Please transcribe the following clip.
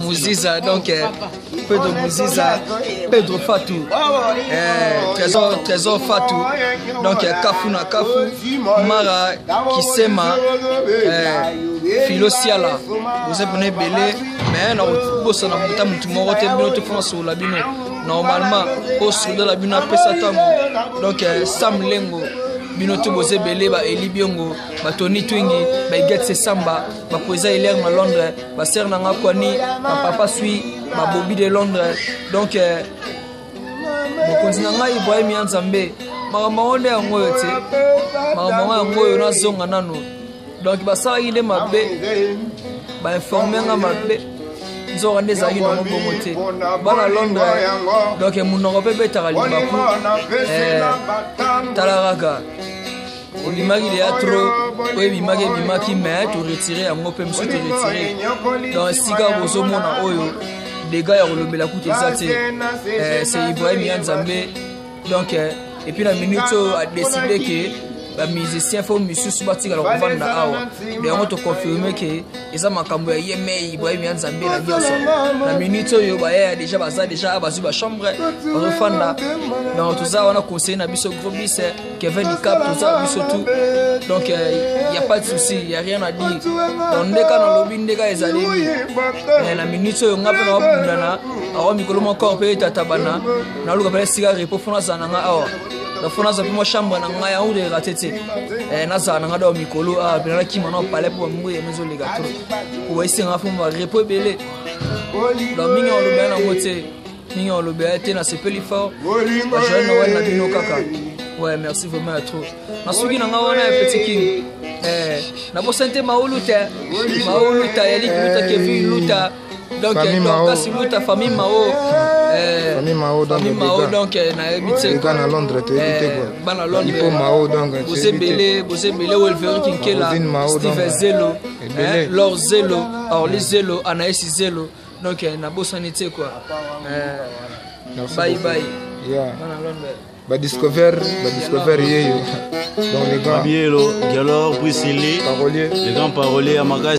Mouziza, donc Pedro Mouziza, Pedro Fatou, Trésor Fatou, donc Kafuna Kafu, Mara Kisema, Philo Siala, vous êtes belé, mais on bosse dans le temps où tout le monde est bien sur la bino. Normalement, au sud de la bino après ça, donc Sam Lengo. Binoto boze belé ba Eli Biongo ba Tony Twingi ba Getze Samba ba Poeza Hilaire na Londres ba Ser Nanga Kwani ba Papa Sui ba Bobby de Londres donc bo kontina ngai Ibrahim Yanzambe makambo ya ngoyo te makambo ya ngoyo na zonga nano donc ba sala ile mabe ba informer nga mabe nzo rande za yino mbongo te bana Londres donc munoko pe betaka libaku talaraka Bimaki il y a trop, oui, Bimaki, mais tu retirer un mot, même si tu retirer. Dans le cigare, vous au monde, des gars, ils ont le coup de ça, c'est Ibrahim Yanzambe. Donc, et puis la minute a décidé que les musiciens font monsieur Subati à la vente d'Awa. Mais on te confirme que ils ont makambo ya yeme Ibrahim Yanzambe la nyoso. La minute yo ba ya déjà baza déjà bazu ba chambre on fanda. Donc tout ça on a conseillé na biso gros bis Kevin Dicap tout ça biso tout. Donc il y a pas de souci, il y a rien à dire. Donc ndeka na lobby ndeka ezali. La minute yo ngapa na bundana awa mikolo moko pe tatabana na luka pele cigare pour fona zananga awa. La fona za pimo chambre na ngaya ou de ratete na za na ngado mikolo a bina ki mana palais pour mouye mezo les gâteaux pour essayer nga fuma repo belé donc mingi on le bien na moté mingi on le bien té na sepeli fort jeune ouais na bino kaka ouais merci vraiment trop na sugi na ngawana petit king na bo santé mauluta yali luta ke vi luta donc kasi luta famille mao famille Mao donc na habité à Londres tu étais quoi bana Londres il faut Mao donc Bosé belé Wolverine Kinkela Steve Zelo Lord Zelo Orly Zelo Anaïs Zelo donc na bosanité quoi bye bana Londres ba discover yeyo donc les gars Bielo Dialor Priscilla les grands paroliers à Maga